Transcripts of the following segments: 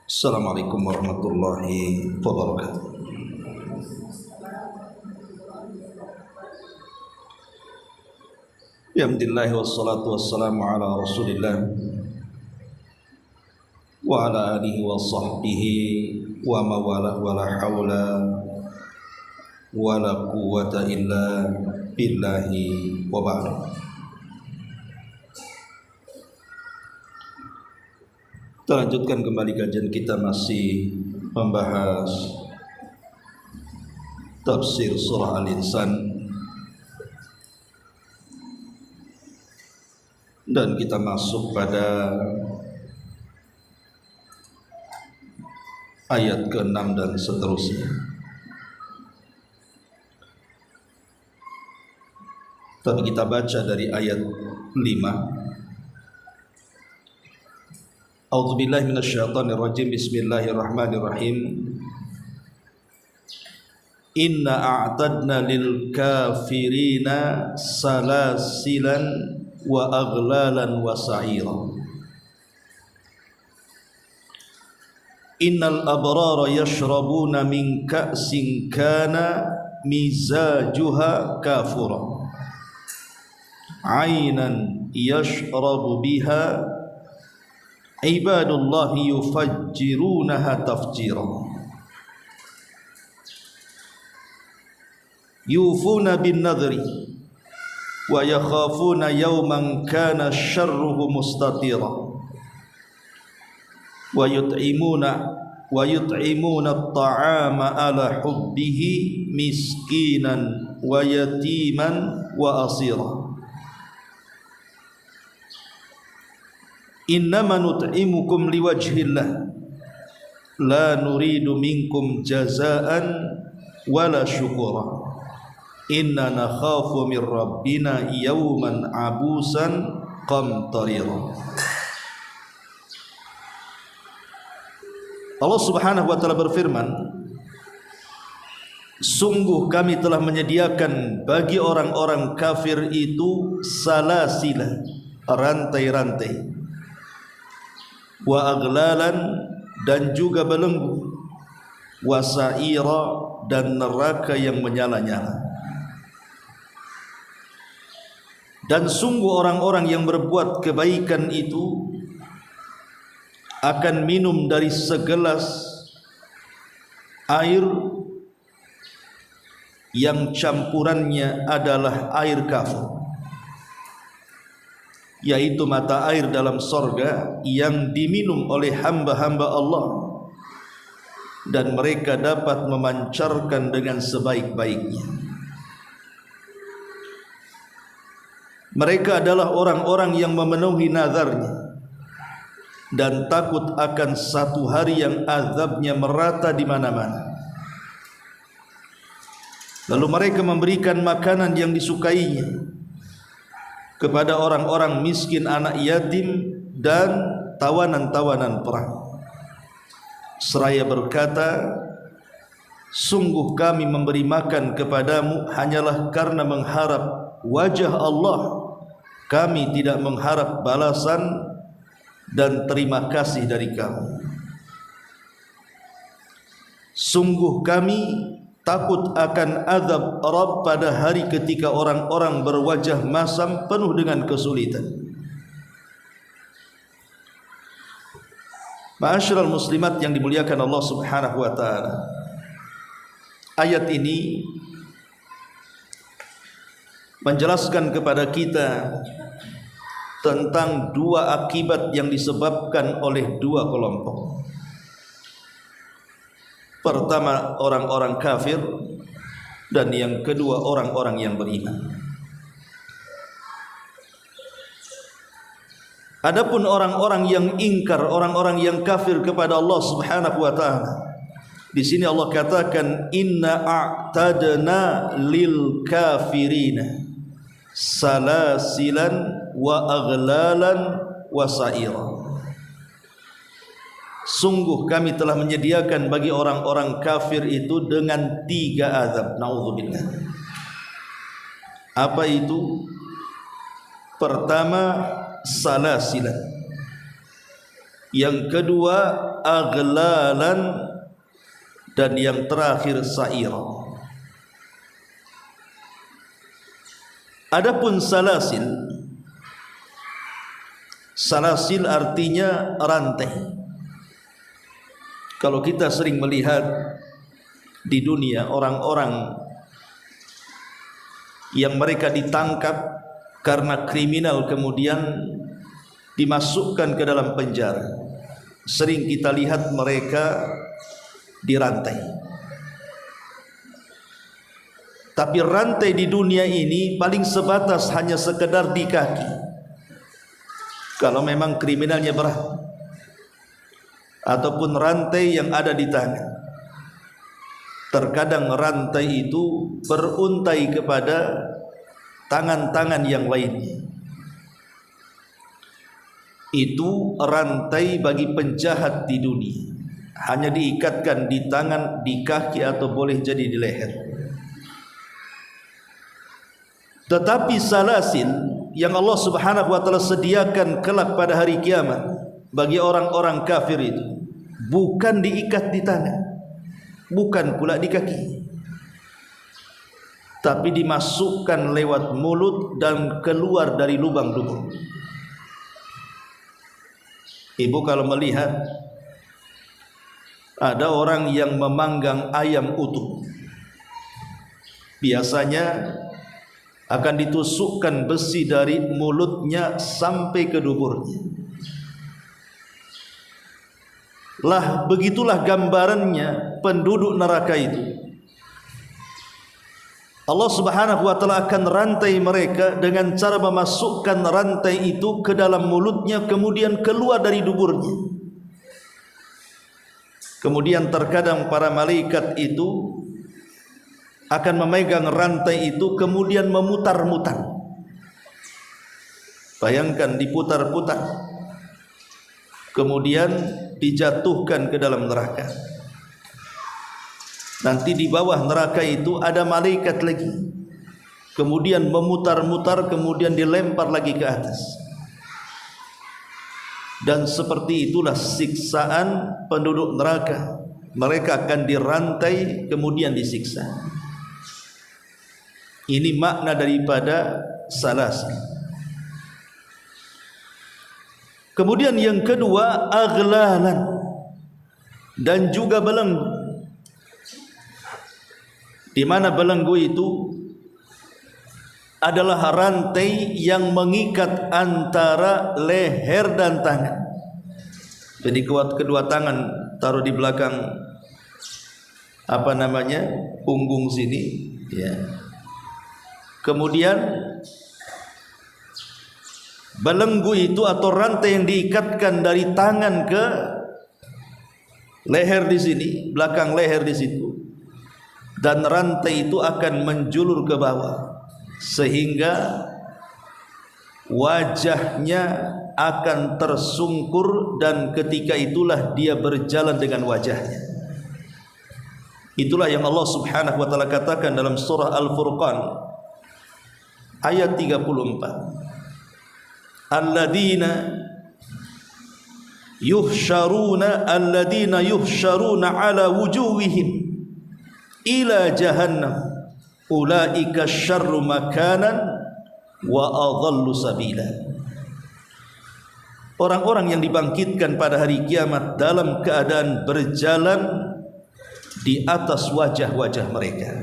Assalamualaikum warahmatullahi wabarakatuh. Alhamdulillah wassalatu wassalamu ala Rasulillah wa ala alihi wa sahbihi wa mawala wa la hawla wa la quwwata illa billahi wa ba'd. Kita lanjutkan kembali kajian kita, masih membahas tafsir surah Al-Insan, dan kita masuk pada ayat ke-6 dan seterusnya. Tapi kita baca dari ayat 5. A'udzubillahi minasyaitonirrajim. Bismillahirrahmanirrahim. Inna a'tadna lil kafirina salasilan wa aghlalan wa sa'ira. Innal abrara yashrabuna min ka'sin kana mizajuha kafura 'ainan yashrabu biha ibadullahi yufajjirunaha tafjira. Yufuna bin nadri wa yakhafuna yawman kana syarruhu mustatira wa yut'imuna at-ta'ama ala hubbihi miskinan wa yatiman wa asira. Innama nut'imukum liwajhillah la nuridu minkum jazaan wala syukura inna nakhafu min rabbina yawman abusan qamtarira. Allah Subhanahu wa ta'ala berfirman, sungguh kami telah menyediakan bagi orang-orang kafir itu salasila, rantai-rantai, wa aglalan, dan juga belenggu, wa sa'ira, dan neraka yang menyala-nyala. Dan sungguh orang-orang yang berbuat kebaikan itu akan minum dari segelas air yang campurannya adalah air kafir, yaitu mata air dalam sorga yang diminum oleh hamba-hamba Allah, dan mereka dapat memancarkan dengan sebaik-baiknya. Mereka adalah orang-orang yang memenuhi nazarnya dan takut akan satu hari yang azabnya merata di mana-mana. Lalu mereka memberikan makanan yang disukainya kepada orang-orang miskin, anak yatim, dan tawanan-tawanan perang, seraya berkata, sungguh kami memberi makan kepadamu hanyalah karena mengharap wajah Allah, kami tidak mengharap balasan dan terima kasih dari kamu. Sungguh kami takut akan azab Rabb pada hari ketika orang-orang berwajah masam penuh dengan kesulitan. Ma'asyiral muslimat yang dimuliakan Allah Subhanahu wa ta'ala, ayat ini menjelaskan kepada kita tentang dua akibat yang disebabkan oleh dua kelompok. Pertama, orang-orang kafir, dan yang kedua, orang-orang yang beriman. Adapun orang-orang yang ingkar, orang-orang yang kafir kepada Allah Subhanahu wa ta'ala, di sini Allah katakan, inna a'tadna lil kafirina salasilan wa aghlalan wa sa'ira. Sungguh kami telah menyediakan bagi orang-orang kafir itu dengan 3 azab. Na'udzubillah. Apa itu? Pertama, salasilan, yang kedua aghlalan, dan yang terakhir sa'ira. Adapun salasil, salasil artinya rantai. Kalau kita sering melihat di dunia orang-orang yang mereka ditangkap karena kriminal kemudian dimasukkan ke dalam penjara, sering kita lihat mereka dirantai. Tapi rantai di dunia ini paling sebatas hanya sekedar di kaki, kalau memang kriminalnya berat, ataupun rantai yang ada di tangan. Terkadang rantai itu beruntai kepada tangan-tangan yang lainnya. Itu rantai bagi penjahat di dunia, hanya diikatkan di tangan, di kaki, atau boleh jadi di leher. Tetapi salasil yang Allah Subhanahu wa taala sediakan kelak pada hari kiamat bagi orang-orang kafir itu bukan diikat di tangan, bukan pula di kaki, tapi dimasukkan lewat mulut dan keluar dari lubang-lubang. Ibu kalau melihat ada orang yang memanggang ayam utuh, biasanya akan ditusukkan besi dari mulutnya sampai ke duburnya. Lah begitulah gambarannya penduduk neraka itu. Allah Subhanahu wa taala akan rantai mereka dengan cara memasukkan rantai itu ke dalam mulutnya, kemudian keluar dari duburnya. Kemudian terkadang para malaikat itu akan memegang rantai itu kemudian memutar-mutar. Bayangkan diputar-putar, kemudian dijatuhkan ke dalam neraka. Nanti di bawah neraka itu ada malaikat lagi, kemudian memutar-mutar, kemudian dilempar lagi ke atas. Dan seperti itulah siksaan penduduk neraka. Mereka akan dirantai kemudian disiksa. Ini makna daripada salasil. Kemudian yang kedua aghlalan, dan juga belenggu. Di mana belenggu itu adalah rantai yang mengikat antara leher dan tangan. Jadi kedua tangan taruh di belakang punggung sini, ya. Kemudian belenggu itu atau rantai yang diikatkan dari tangan ke leher di sini, belakang leher di situ. Dan rantai itu akan menjulur ke bawah sehingga wajahnya akan tersungkur, dan ketika itulah dia berjalan dengan wajahnya. Itulah yang Allah Subhanahu wa taala katakan dalam surah Al-Furqan ayat 34. Alladzina yuhsyaruna ala wujuhihim ila jahannam ulaika syarru makanan wa adhallu sabila. Orang-orang yang dibangkitkan pada hari kiamat dalam keadaan berjalan di atas wajah-wajah mereka.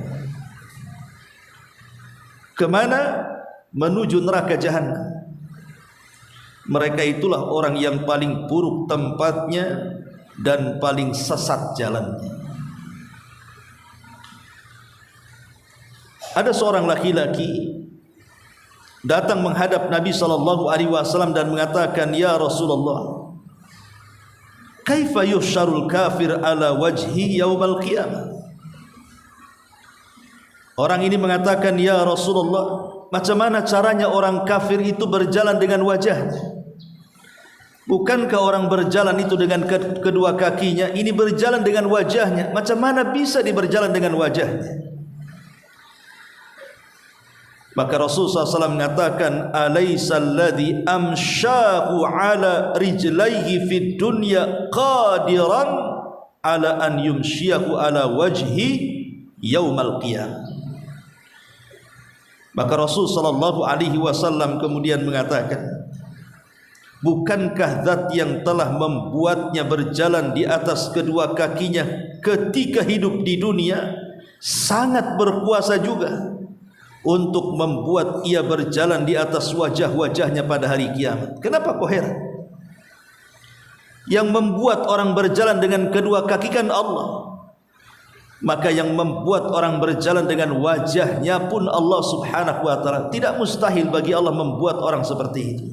Kemana? Menuju neraka jahannam. Mereka itulah orang yang paling buruk tempatnya dan paling sesat jalannya. Ada seorang laki-laki datang menghadap Nabi SAW dan mengatakan, "Ya Rasulullah, kaifa yuhsyarul kafir ala wajhi yaumal qiyamah?" Orang ini mengatakan, "Ya Rasulullah, macam mana caranya orang kafir itu berjalan dengan wajahnya? Bukankah orang berjalan itu dengan kedua kakinya? Ini berjalan dengan wajahnya. Macam mana bisa dia berjalan dengan wajahnya?" Maka Rasulullah SAW mengatakan, alaysa alladhi amshahu ala rijlaihi fid dunya qadiran ala an yumshiyahu ala wajhi yaumal qiyamah. Maka Rasul sallallahu alaihi wasallam kemudian mengatakan, bukankah zat yang telah membuatnya berjalan di atas kedua kakinya ketika hidup di dunia sangat berkuasa juga untuk membuat ia berjalan di atas wajah-wajahnya pada hari kiamat. Kenapa kau heran? Yang membuat orang berjalan dengan kedua kaki kan Allah. Maka yang membuat orang berjalan dengan wajahnya pun Allah subhanahu wa ta'ala. Tidak mustahil bagi Allah membuat orang seperti itu.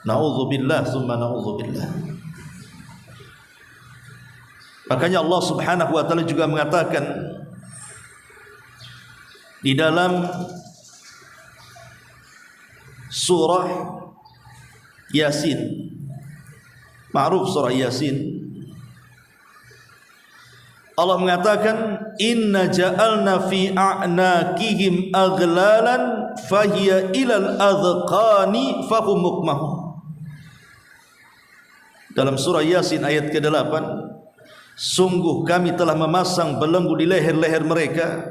Na'udzubillah summa na'udzubillah. Makanya Allah subhanahu wa ta'ala juga mengatakan di dalam surah Yasin, ma'ruf surah Yasin, Allah mengatakan, inna ja'alna fi a'naqihim aghlalan fahiya ilal adhqani fahum muqmahun. Dalam surah Yasin ayat ke-8, sungguh kami telah memasang belenggu di leher-leher mereka,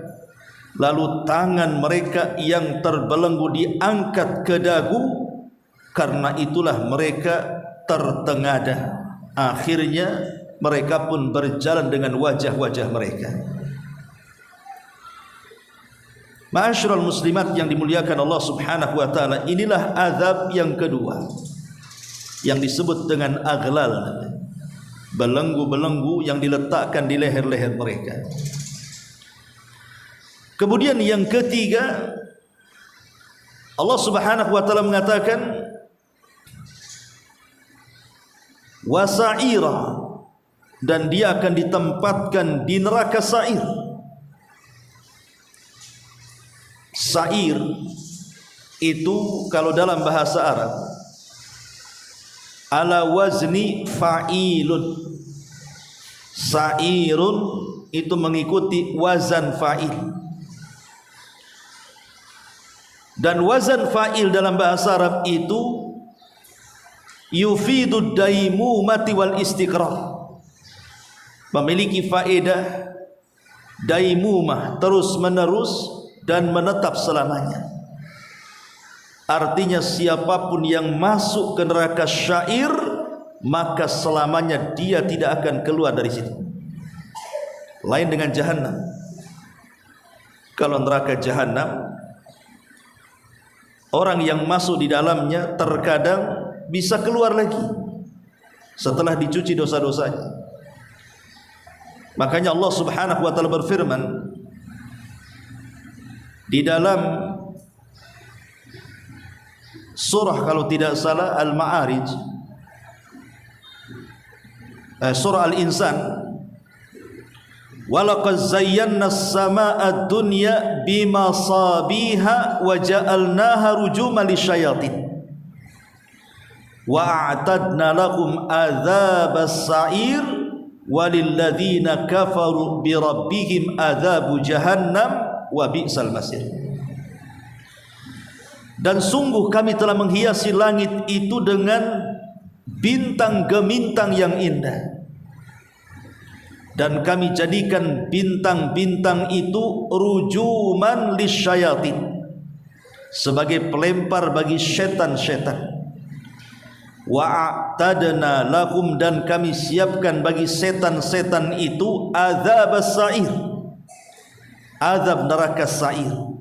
lalu tangan mereka yang terbelenggu diangkat ke dagu, karena itulah mereka tertengada. Akhirnya mereka pun berjalan dengan wajah-wajah mereka. Ma'asyiral muslimat yang dimuliakan Allah subhanahu wa ta'ala, inilah azab yang kedua yang disebut dengan aghlal, belenggu-belenggu yang diletakkan di leher-leher mereka. Kemudian yang ketiga, Allah subhanahu wa ta'ala mengatakan wasa'ira, dan dia akan ditempatkan di neraka sa'ir. Sa'ir itu kalau dalam bahasa Arab ala wazni fa'ilun. Sa'irun itu mengikuti wazan fa'il. Dan wazan fa'il dalam bahasa Arab itu yufidu daimumati wal istiqrar, memiliki faedah daimumah, terus menerus dan menetap selamanya. Artinya siapapun yang masuk ke neraka syair, maka selamanya dia tidak akan keluar dari situ. Lain dengan jahanam. Kalau neraka jahanam, orang yang masuk di dalamnya terkadang bisa keluar lagi setelah dicuci dosa-dosanya. Makanya Allah subhanahu wa ta'ala berfirman di dalam surah, kalau tidak salah, Al-Ma'arij, surah Al-Insan, walaqad zayyana as-samaa'a ad-dunya bimasabiha wa ja'alnaha rujuman lisyayatin wa a'tadna lahum adzabas sa'ir walilladzina kafaru birabbihim adzabu jahannam wa bi'sal masir. Dan sungguh kami telah menghiasi langit itu dengan bintang gemintang yang indah, dan kami jadikan bintang-bintang itu rujuman lisyayatin, sebagai pelempar bagi setan-setan. Wa'tadna lahum, dan kami siapkan bagi setan-setan itu adzabas sa'ir, azab neraka sa'ir.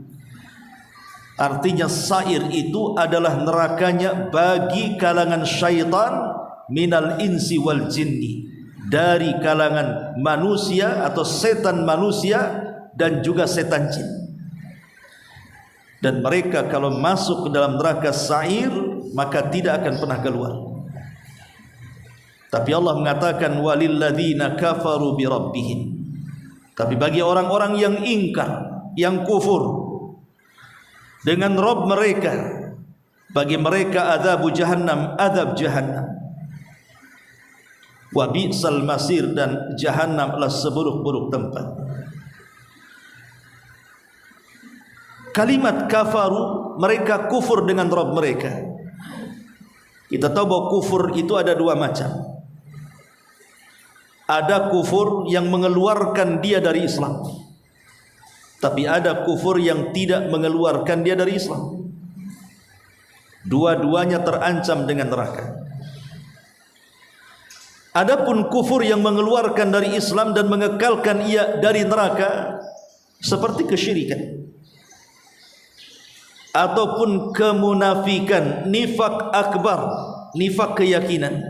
Artinya sa'ir itu adalah nerakanya bagi kalangan syaitan minal insi wal jinni, dari kalangan manusia atau setan manusia dan juga setan jin. Dan mereka kalau masuk ke dalam neraka sa'ir maka tidak akan pernah keluar. Tapi Allah mengatakan walilladzina kafaru birabbihim, tapi bagi orang-orang yang ingkar, yang kufur dengan Rabb mereka, bagi mereka adzabu jahannam, azab jahannam. Wa bi'sal masir, dan jahannam adalah seburuk-buruk tempat. kalimat kafaru, mereka kufur dengan Rabb mereka. Kita tahu bahwa kufur itu ada dua macam. Ada kufur yang mengeluarkan dia dari Islam, tapi ada kufur yang tidak mengeluarkan dia dari Islam. Dua-duanya terancam dengan neraka. Adapun kufur yang mengeluarkan dari Islam dan mengekalkan ia dari neraka, seperti kesyirikan ataupun kemunafikan, nifak akbar, nifak keyakinan,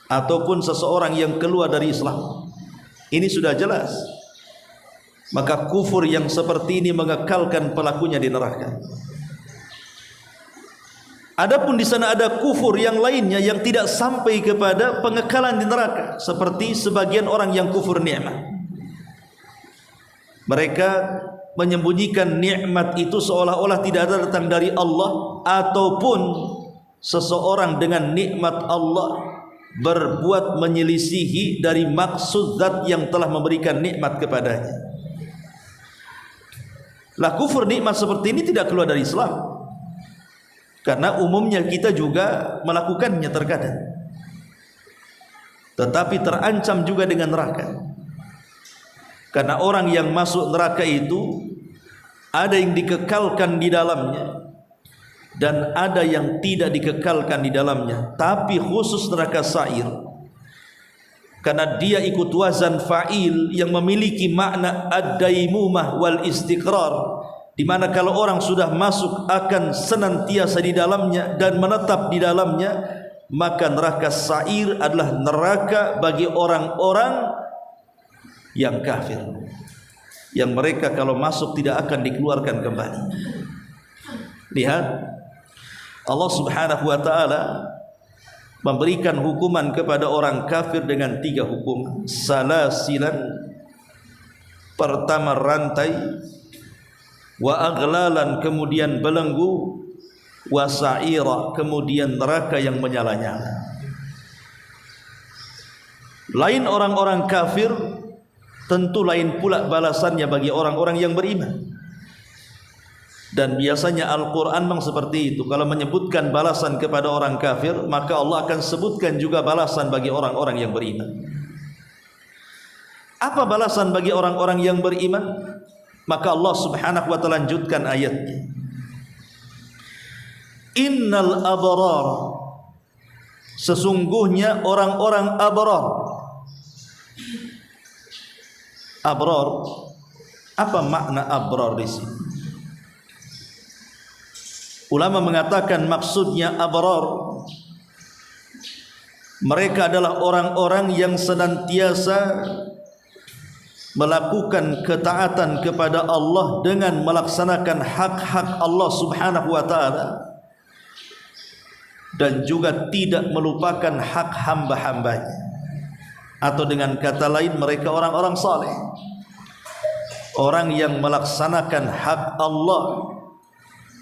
ataupun seseorang yang keluar dari Islam. Ini sudah jelas. Maka kufur yang seperti ini mengekalkan pelakunya di neraka. Adapun di sana ada kufur yang lainnya yang tidak sampai kepada pengekalan di neraka, seperti sebagian orang yang kufur nikmat. Mereka menyembunyikan nikmat itu seolah-olah tidak ada datang dari Allah, ataupun seseorang dengan nikmat Allah berbuat menyelisihi dari maksud zat yang telah memberikan nikmat kepadanya. Lah kufur nikmat seperti ini tidak keluar dari Islam, karena umumnya kita juga melakukannya terkadang, tetapi terancam juga dengan neraka. Karena orang yang masuk neraka itu ada yang dikekalkan di dalamnya dan ada yang tidak dikekalkan di dalamnya. Tapi khusus neraka sa'ir, karena dia ikut wazan fa'il yang memiliki makna ad-daimumah wal istiqrar, di mana kalau orang sudah masuk akan senantiasa di dalamnya dan menetap di dalamnya. Maka neraka sa'ir adalah neraka bagi orang-orang yang kafir, yang mereka kalau masuk tidak akan dikeluarkan kembali. Lihat, Allah Subhanahu wa ta'ala memberikan hukuman kepada orang kafir dengan 3 hukuman. Salasilan, pertama rantai, wa aghlalan, kemudian belenggu, wa sa'ira, kemudian neraka yang menyala-nyala. Lain orang-orang kafir, tentu lain pula balasannya bagi orang-orang yang beriman. Dan biasanya Al-Quran memang seperti itu. Kalau menyebutkan balasan kepada orang kafir, maka Allah akan sebutkan juga balasan bagi orang-orang yang beriman. Apa balasan bagi orang-orang yang beriman? Maka Allah Subhanahu wa ta'ala lanjutkan ayatnya. Innal abrar, sesungguhnya orang-orang abrar. Abrar, apa makna abrar di sini? Ulama mengatakan maksudnya abrar, mereka adalah orang-orang yang senantiasa melakukan ketaatan kepada Allah dengan melaksanakan hak-hak Allah Subhanahu wa ta'ala, dan juga tidak melupakan hak hamba-hambanya. Atau dengan kata lain, mereka orang-orang saleh, orang yang melaksanakan hak Allah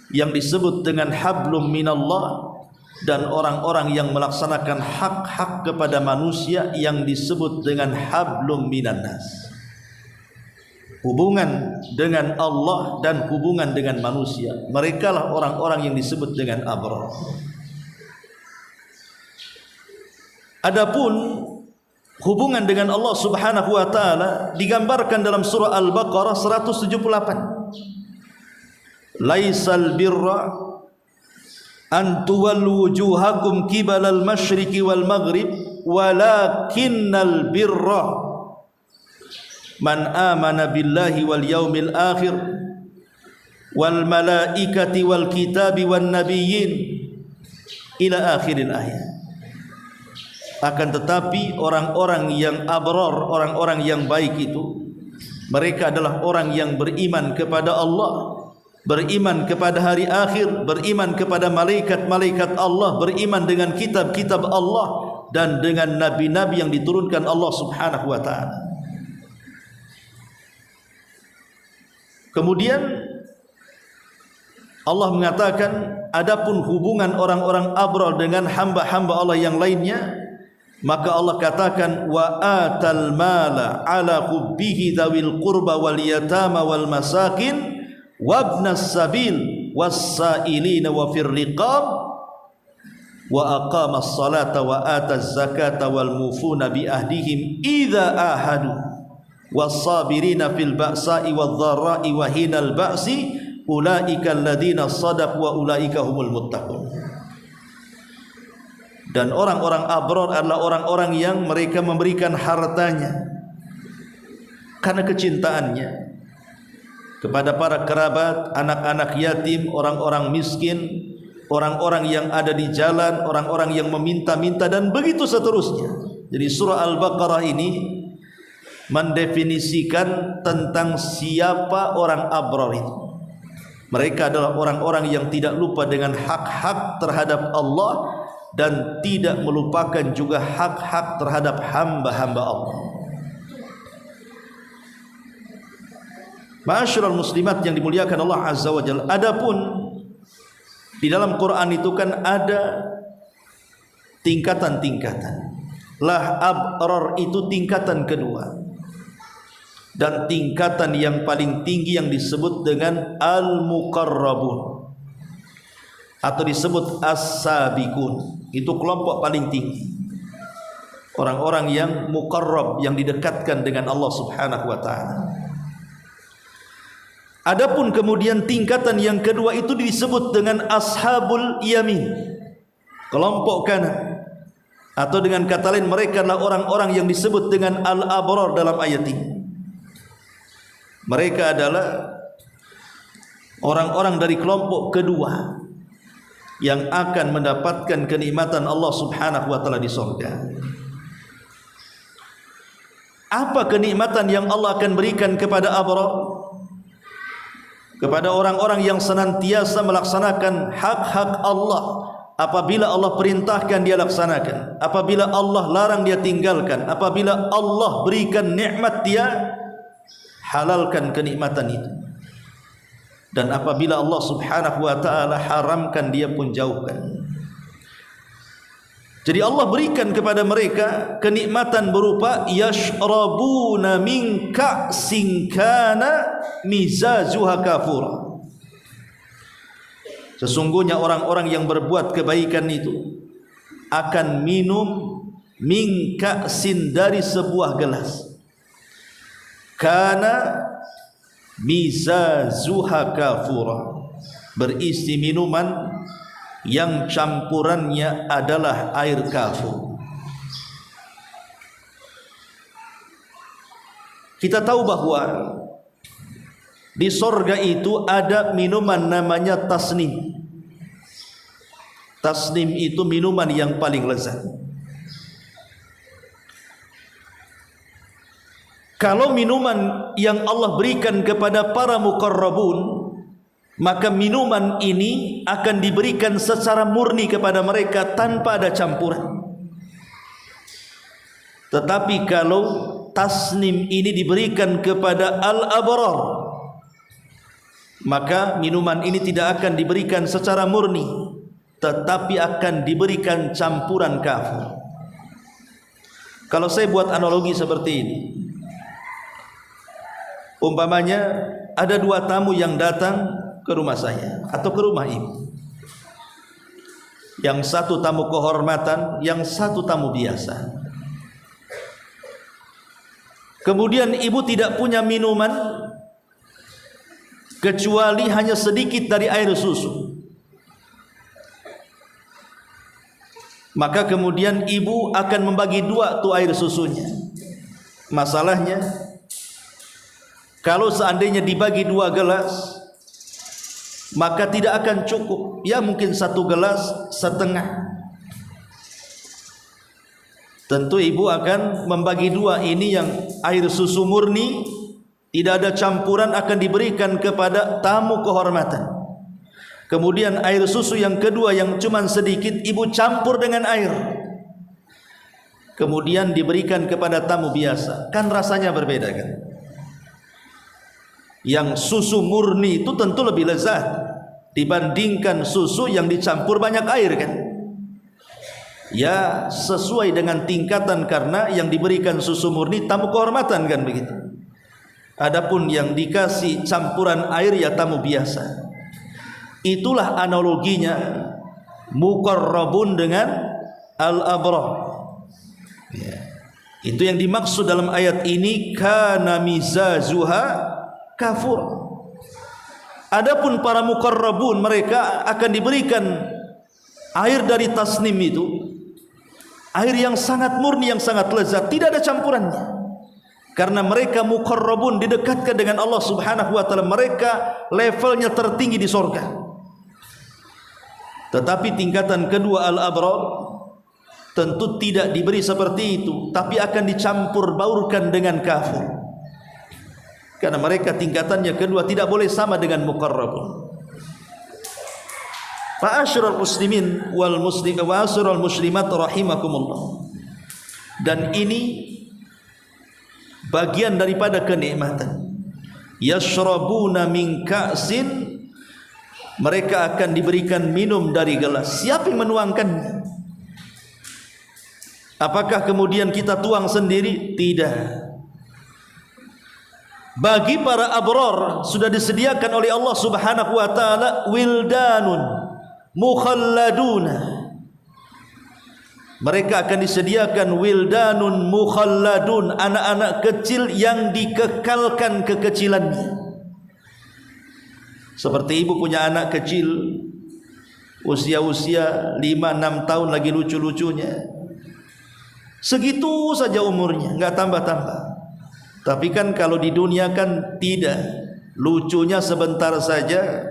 yang disebut dengan hablum minallah, dan orang-orang yang melaksanakan hak-hak kepada manusia yang disebut dengan hablum minannas. Hubungan dengan Allah dan hubungan dengan manusia, mereka lah orang-orang yang disebut dengan abrar. Adapun hubungan dengan Allah Subhanahu wa ta'ala digambarkan dalam surah Al-Baqarah 178. Laisal birra an tuwallu wujuhakum qibalal masyriqi wal maghrib walakinnal birra man amana billahi wal yaumil akhir wal malaikati wal kitabi wan nabiyyin ila akhiril ayat. Akan tetapi orang-orang yang abrar, orang-orang yang baik itu, mereka adalah orang yang beriman kepada Allah, beriman kepada hari akhir, beriman kepada malaikat-malaikat Allah, beriman dengan kitab-kitab Allah, dan dengan nabi-nabi yang diturunkan Allah Subhanahu wa ta'ala. Kemudian Allah mengatakan, adapun hubungan orang-orang abrar dengan hamba-hamba Allah yang lainnya, maka Allah katakan, wa atal mala ala hubbihi dzawil qurba wal yatama wal masakin wabnas sabil was-sa'ilina wa fir riqab wa aqamas salata wa ataz zakata wal mufuna bi ahdihim idza ahadu was-sabirina fil ba'sa'i wadh-dharra'i wa hinal ba'si ulaika alladziina shadaqu wa ulaika humul muttaqun. Dan orang-orang abrar adalah orang-orang yang mereka memberikan hartanya karena kecintaannya kepada para kerabat, anak-anak yatim, orang-orang miskin, orang-orang yang ada di jalan, orang-orang yang meminta-minta, dan begitu seterusnya. Jadi surah Al-Baqarah ini mendefinisikan tentang siapa orang abrar itu. Mereka adalah orang-orang yang tidak lupa dengan hak-hak terhadap Allah dan tidak melupakan juga hak-hak terhadap hamba-hamba Allah. Ma'asyiral muslimat yang dimuliakan Allah Azza wa Jalla, adapun di dalam Quran itu kan ada tingkatan-tingkatan. Lah abrar itu tingkatan kedua. Dan tingkatan yang paling tinggi yang disebut dengan al-muqarrabun atau disebut as-sabiqun. Itu kelompok paling tinggi. Orang-orang yang muqarrab, yang didekatkan dengan Allah Subhanahu wa taala. Adapun kemudian tingkatan yang kedua itu disebut dengan ashabul yamin, kelompok kanan, atau dengan kata lain mereka adalah orang-orang yang disebut dengan al-abrar dalam ayat ini. Mereka adalah orang-orang dari kelompok kedua yang akan mendapatkan kenikmatan Allah Subhanahu wa taala di surga. Apa kenikmatan yang Allah akan berikan kepada abrar? Kepada orang-orang yang senantiasa melaksanakan hak-hak Allah. Apabila Allah perintahkan dia laksanakan, apabila Allah larang dia tinggalkan, apabila Allah berikan nikmat dia halalkan kenikmatan itu, dan apabila Allah Subhanahu wa taala haramkan dia pun jauhkan. Jadi Allah berikan kepada mereka kenikmatan berupa yashrabuna min ka'sin kana mizajuha kafura. Sesungguhnya orang-orang yang berbuat kebaikan itu akan minum min ka'sin dari sebuah gelas. Kana mizajuha kafura, berisi minuman yang campurannya adalah air kafur. Kita tahu bahwa di sorga itu ada minuman namanya tasnim. Tasnim itu minuman yang paling lezat. Kalau minuman yang Allah berikan kepada para muqarrabun, maka minuman ini akan diberikan secara murni kepada mereka tanpa ada campuran. Tetapi kalau tasnim ini diberikan kepada al-abrar, maka minuman ini tidak akan diberikan secara murni, tetapi akan diberikan campuran kafur. Kalau saya buat analogi seperti ini, umpamanya ada dua tamu yang datang ke rumah saya atau ke rumah ibu. Yang satu tamu kehormatan, yang satu tamu biasa. Kemudian ibu tidak punya minuman kecuali hanya sedikit dari air susu. Maka kemudian ibu akan membagi dua tuh air susunya. Masalahnya, kalau seandainya dibagi dua gelas, maka tidak akan cukup. Ya mungkin satu gelas setengah. Tentu ibu akan membagi dua. Ini yang air susu murni, tidak ada campuran, akan diberikan kepada tamu kehormatan. Kemudian air susu yang kedua yang cuma sedikit, ibu campur dengan air, kemudian diberikan kepada tamu biasa. Kan rasanya berbeda kan? Yang susu murni itu tentu lebih lezat dibandingkan susu yang dicampur banyak air kan? Ya sesuai dengan tingkatan, karena yang diberikan susu murni tamu kehormatan kan begitu. Adapun yang dikasih campuran air ya tamu biasa. Itulah analoginya muqarrabun dengan al-abrar. Ya. Itu yang dimaksud dalam ayat ini, kana mizajuha kafur. Adapun para muqarrabun, mereka akan diberikan air dari tasnim itu, air yang sangat murni, yang sangat lezat, tidak ada campurannya. Karena mereka muqarrabun, didekatkan dengan Allah Subhanahu wa taala, mereka levelnya tertinggi di surga. Tetapi tingkatan kedua al-abrar tentu tidak diberi seperti itu, tapi akan dicampur baurkan dengan kafir. Karena mereka tingkatannya kedua tidak boleh sama dengan muqarrabun. Ma'asyiral muslimin wal muslimat rahimakumullah. Dan ini bagian daripada kenikmatan. Yashrabuna min ka'sin, mereka akan diberikan minum dari gelas. Siapa yang menuangkannya? Apakah kemudian kita tuang sendiri? Tidak. Bagi para abrar sudah disediakan oleh Allah Subhanahu wa taala wildanun mukhalladuna. Mereka akan disediakan wildanun mukhalladun, anak-anak kecil yang dikekalkan kekecilannya. Seperti ibu punya anak kecil usia-usia 5-6 tahun lagi lucu-lucunya, segitu saja umurnya, enggak tambah-tambah. Tapi kan kalau di dunia kan tidak, lucunya sebentar saja,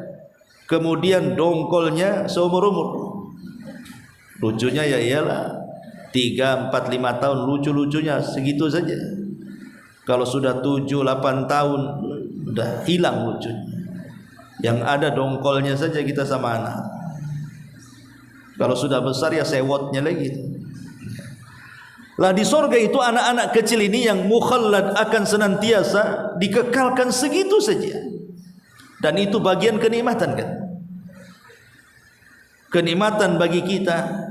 kemudian dongkolnya seumur-umur. Lucunya ya iyalah 3, 4, 5 tahun lucu-lucunya segitu saja. Kalau sudah 7, 8 tahun udah hilang lucunya. Yang ada dongkolnya saja kita sama anak. Kalau sudah besar ya sewotnya lagi. Lah di sorga itu anak-anak kecil ini yang mukhallad akan senantiasa dikekalkan segitu saja. Dan itu bagian kenikmatan kan. Kenikmatan bagi kita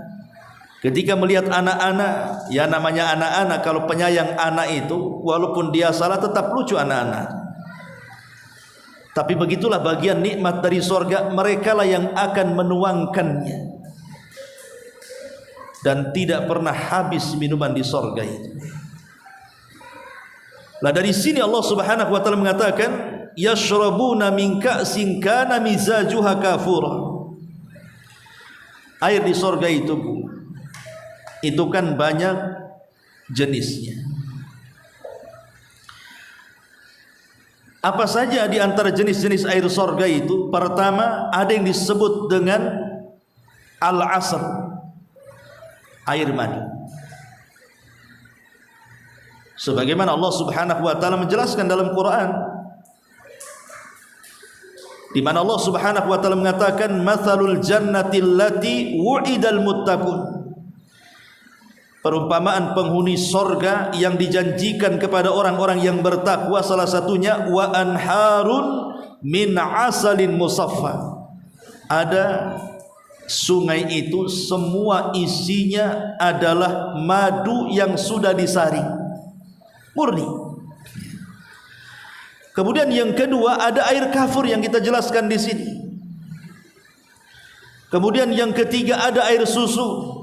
ketika melihat anak-anak, ya namanya anak-anak, kalau penyayang anak itu walaupun dia salah tetap lucu anak-anak. Tapi begitulah bagian nikmat dari sorga, merekalah yang akan menuangkannya. Dan tidak pernah habis minuman di sorga itu. Lah dari sini Allah Subhanahu wa taala mengatakan yashrabuna min ka'sin kana mizajuha kafura. Air di sorga itu, Bu, itu kan banyak jenisnya. Apa saja di antara jenis-jenis air sorga itu? Pertama, ada yang disebut dengan al-asr, air madu. Sebagaimana Allah Subhanahu wa taala menjelaskan dalam Quran, di mana Allah Subhanahu wa taala mengatakan matsalul jannati allati wu'idal muttaqun. Perumpamaan penghuni sorga yang dijanjikan kepada orang-orang yang bertakwa, salah satunya wa anharun min asalin musaffa. Ada sungai itu semua isinya adalah madu yang sudah disaring, murni. Kemudian yang kedua ada air kafur yang kita jelaskan di sini. Kemudian yang ketiga ada air susu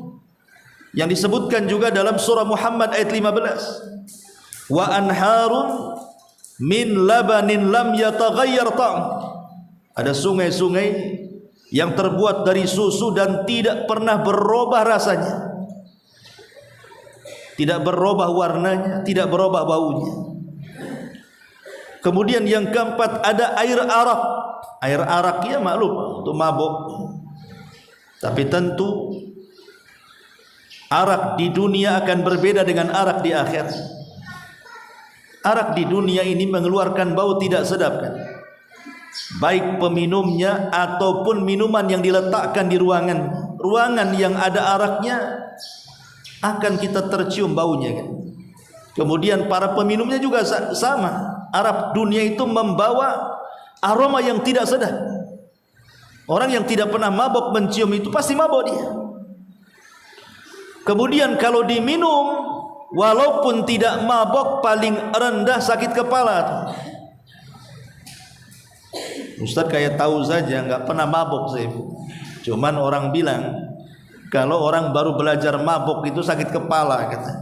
yang disebutkan juga dalam surah Muhammad ayat 15. Wa anharun min labanin lam yataghayyar ta'am. Ada sungai-sungai yang terbuat dari susu dan tidak pernah berubah rasanya, tidak berubah warnanya, tidak berubah baunya. Kemudian yang keempat ada air arak. Air arak ya maklum untuk mabuk. Tapi tentu arak di dunia akan berbeda dengan arak di akhirat. Arak di dunia ini mengeluarkan bau tidak sedap kan? Baik peminumnya ataupun minuman yang diletakkan di ruangan. Ruangan yang ada araknya akan kita tercium baunya kan? Kemudian para peminumnya juga sama. Arak dunia itu membawa aroma yang tidak sedap. Orang yang tidak pernah mabok mencium itu pasti mabok dia. Kemudian kalau diminum, walaupun tidak mabok, paling rendah sakit kepala. Ustaz kayak tahu saja, nggak pernah mabuk saya. Cuman orang bilang kalau orang baru belajar mabuk itu sakit kepala kata.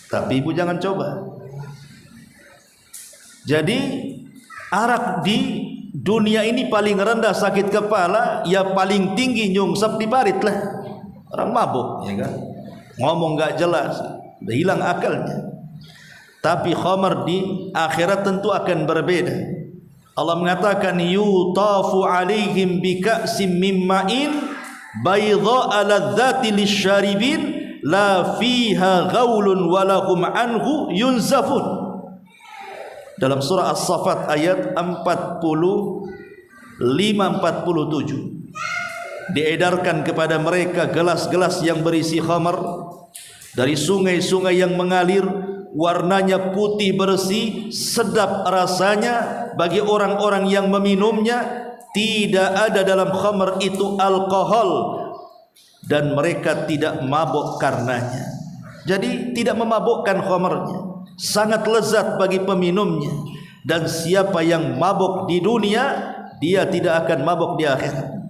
Tapi ibu jangan coba. Jadi arak di dunia ini paling rendah sakit kepala, ya paling tinggi nyungsep di parit lah. Orang mabuk, ya kan? Ngomong nggak jelas, udah hilang akalnya. Tapi khamar di akhirat tentu akan berbeda. Allah mengatakan yutafu alaihim bika'sim min ma'in baydha'a ladzati lisyaribin la fiha ghaulun wa lahum anhu yunzafun. Dalam surah As-Saffat ayat 45-47 diedarkan kepada mereka gelas-gelas yang berisi khamar dari sungai-sungai yang mengalir, warnanya putih bersih, sedap rasanya. Bagi orang-orang yang meminumnya, tidak ada dalam khamar itu alkohol, dan mereka tidak mabuk karenanya. Jadi tidak memabukkan khamarnya, sangat lezat bagi peminumnya. Dan siapa yang mabuk di dunia, dia tidak akan mabuk di akhirat.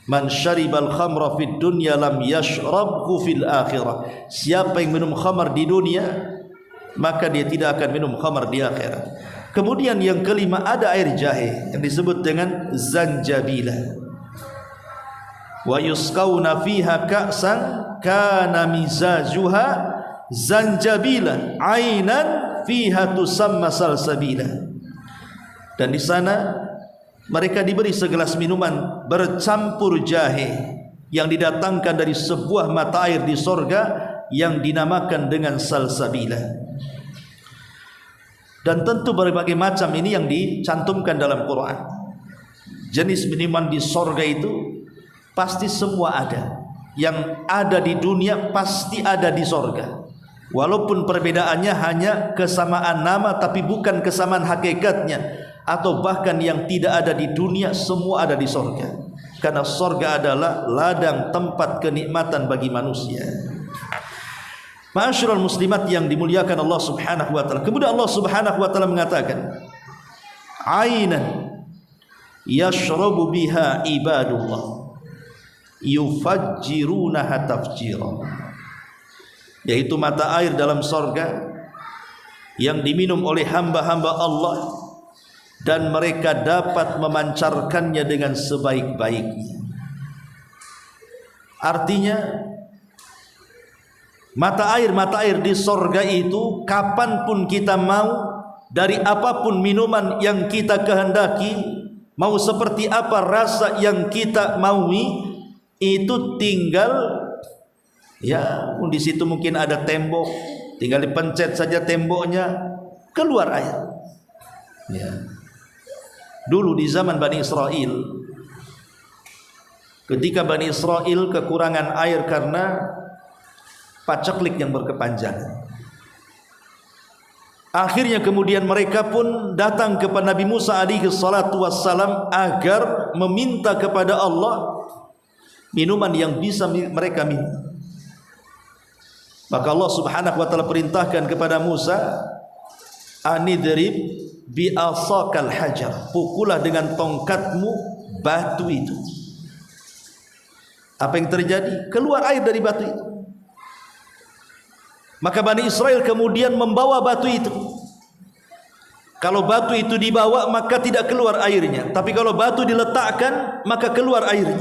Man syaribal khamra fid dunya lam yashrabhu fil akhirah. Siapa yang minum khamar di dunia, maka dia tidak akan minum khamar di akhirat. Kemudian yang kelima, ada air jahe yang disebut dengan zanjabila. Wa yusqawna fiha ka'san kana mizajuha zanjabila ainan fiha tusamma salsabila. Dan di sana mereka diberi segelas minuman bercampur jahe yang didatangkan dari sebuah mata air di sorga yang dinamakan dengan salsabila. Dan tentu berbagai macam ini yang dicantumkan dalam Quran. Jenis minuman di sorga itu pasti semua ada. Yang ada di dunia pasti ada di sorga. Walaupun perbedaannya hanya kesamaan nama, tapi bukan kesamaan hakikatnya. Atau bahkan yang tidak ada di dunia, semua ada di sorga. Karena sorga adalah ladang tempat kenikmatan bagi manusia. Ma'asyiral muslimat yang dimuliakan Allah Subhanahu wa taala. Kemudian Allah Subhanahu wa taala mengatakan, "Ainan yashrabu biha ibadullah yufajjirunaha tafjira." Yaitu mata air dalam sorga yang diminum oleh hamba-hamba Allah, dan mereka dapat memancarkannya dengan sebaik-baiknya. Artinya mata air di sorga itu kapanpun kita mau, dari apapun minuman yang kita kehendaki, mau seperti apa rasa yang kita maui, itu tinggal ya, di situ mungkin ada tembok, tinggal dipencet saja temboknya, keluar air. Ya. Dulu di zaman Bani Israel, ketika Bani Israel kekurangan air karena paceklik yang berkepanjangan, akhirnya kemudian mereka pun datang kepada Nabi Musa alaihi salatu wassalam agar meminta kepada Allah minuman yang bisa mereka minum. Maka Allah Subhanahu wa taala perintahkan kepada Musa, anidrib bi asakal hajar, pukullah dengan tongkatmu batu itu. Apa yang terjadi? Keluar air dari batu itu. Maka Bani Israel kemudian membawa batu itu. Kalau batu itu dibawa maka tidak keluar airnya, tapi kalau batu diletakkan maka keluar airnya.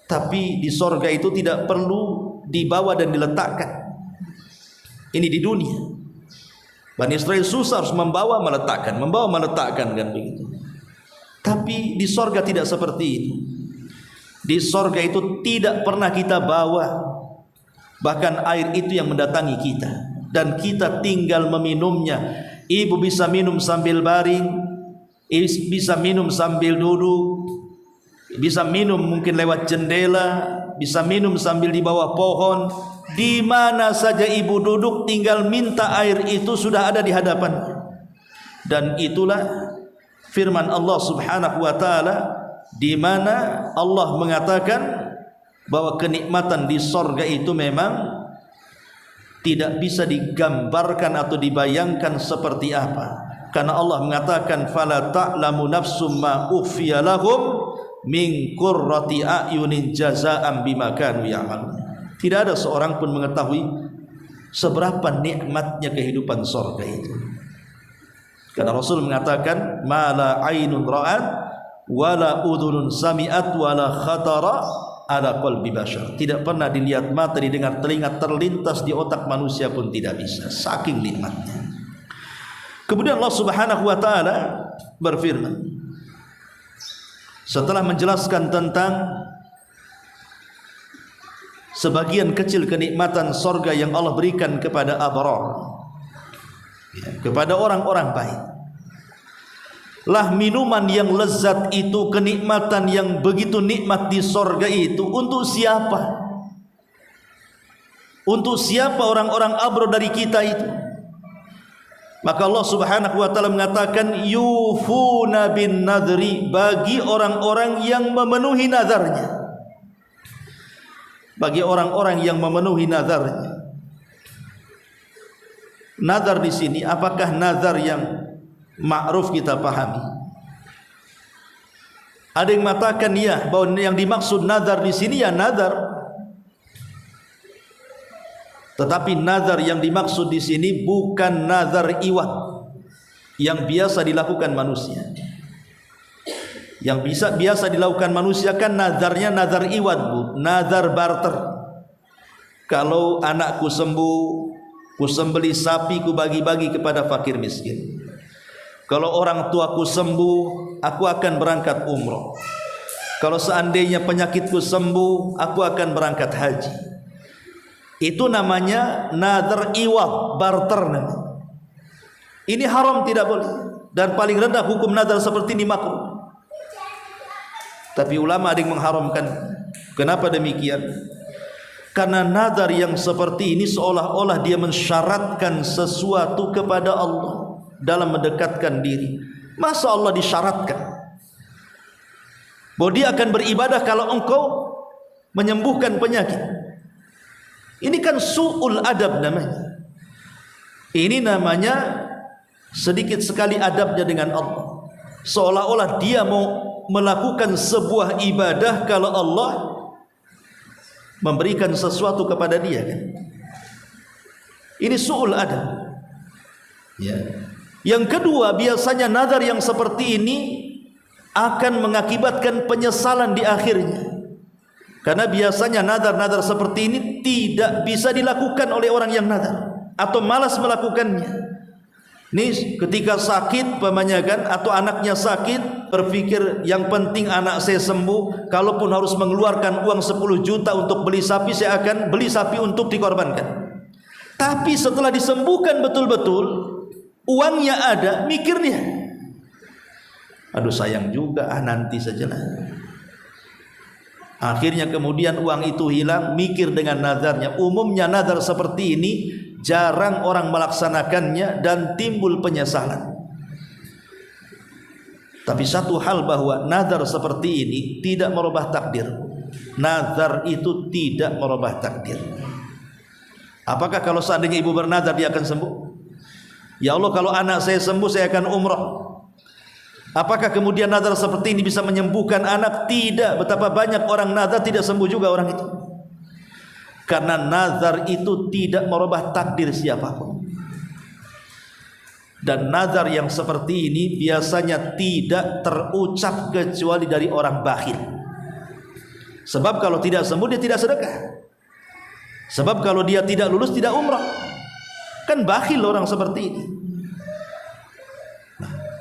Tapi di sorga itu tidak perlu dibawa dan diletakkan. Ini di dunia. Bani Israel susah harus membawa meletakkan kan begitu. Tapi di sorga tidak seperti itu. Di sorga itu tidak pernah kita bawa. Bahkan air itu yang mendatangi kita, dan kita tinggal meminumnya. Ibu bisa minum sambil baring, bisa minum sambil duduk, bisa minum mungkin lewat jendela, bisa minum sambil di bawah pohon. Di mana saja ibu duduk, tinggal minta air itu sudah ada di hadapannya. Dan itulah firman Allah Subhanahu wa taala, di mana Allah mengatakan bahwa kenikmatan di sorga itu memang tidak bisa digambarkan atau dibayangkan seperti apa. Karena Allah mengatakan fala ta'lamu nafsum ma ukhfiya lahum min qurrati a'yunin jazaa'an bima kanu ya'malun. Tidak ada seorang pun mengetahui seberapa nikmatnya kehidupan surga itu. Karena Rasul mengatakan mala ainun ra'at wala udhunun sami'at wala khatara ala qalbi bashar. Tidak pernah dilihat mata, didengar telinga, terlintas di otak manusia pun tidak bisa, saking nikmatnya. Kemudian Allah Subhanahu wa taala berfirman setelah menjelaskan tentang sebagian kecil kenikmatan surga yang Allah berikan kepada abrar, kepada orang-orang baik. Lah minuman yang lezat itu, kenikmatan yang begitu nikmat di surga itu untuk siapa? Untuk siapa orang-orang abrar dari kita itu? Maka Allah Subhanahu wa taala mengatakan yufuna bin nadri, bagi orang-orang yang memenuhi nazarnya. Bagi orang-orang yang memenuhi nazarnya. Nazar di sini apakah nazar yang ma'ruf kita pahami? Ada yang mengatakan ya, bahwa yang dimaksud nazar di sini ya nazar. Tetapi nazar yang dimaksud di sini bukan nazar iwad yang biasa dilakukan manusia. Yang biasa dilakukan manusia kan nazarnya nazar iwad, Bu, nazar barter. Kalau anakku sembuh, ku sembeli sapi, ku bagi-bagi kepada fakir miskin. Kalau orang tuaku sembuh, aku akan berangkat umroh. Kalau seandainya penyakitku sembuh, aku akan berangkat haji. Itu namanya nazar iwad, barter namanya. Ini haram, tidak boleh. Dan paling rendah hukum nazar seperti ini makruh. Tapi ulama ada yang mengharamkan. Kenapa demikian? Karena nazar yang seperti ini seolah-olah dia mensyaratkan sesuatu kepada Allah dalam mendekatkan diri. Masa Allah disyaratkan bahwa dia akan beribadah kalau engkau menyembuhkan penyakit? Ini kan su'ul adab namanya. Ini namanya sedikit sekali adabnya dengan Allah. Seolah-olah dia mau melakukan sebuah ibadah kalau Allah memberikan sesuatu kepada dia kan? Ini su'ul adab. Ya. Yang kedua, biasanya nazar yang seperti ini akan mengakibatkan penyesalan di akhirnya. Karena biasanya nazar-nazar seperti ini tidak bisa dilakukan oleh orang yang nazar atau malas melakukannya. Ini ketika sakit pamannya kan, atau anaknya sakit, berpikir yang penting anak saya sembuh. Kalaupun harus mengeluarkan uang 10 juta untuk beli sapi, saya akan beli sapi untuk dikorbankan. Tapi setelah disembuhkan betul-betul, uangnya ada, mikir dia, aduh sayang juga, nanti sajalah. Akhirnya kemudian uang itu hilang, mikir dengan nazarnya. Umumnya nazar seperti ini jarang orang melaksanakannya dan timbul penyesalan. Tapi satu hal, bahwa nazar seperti ini tidak merubah takdir. Nazar itu tidak merubah takdir. Apakah kalau seandainya ibu bernazar dia akan sembuh? Ya Allah, kalau anak saya sembuh saya akan umrah. Apakah kemudian nazar seperti ini bisa menyembuhkan anak? Tidak. Betapa banyak orang nazar tidak sembuh juga orang itu. Karena nazar itu tidak merubah takdir siapapun. Dan nazar yang seperti ini biasanya tidak terucap kecuali dari orang bakhil. Sebab kalau tidak sembuh dia tidak sedekah. Sebab kalau dia tidak lulus tidak umrah. Kan bakhil orang seperti ini.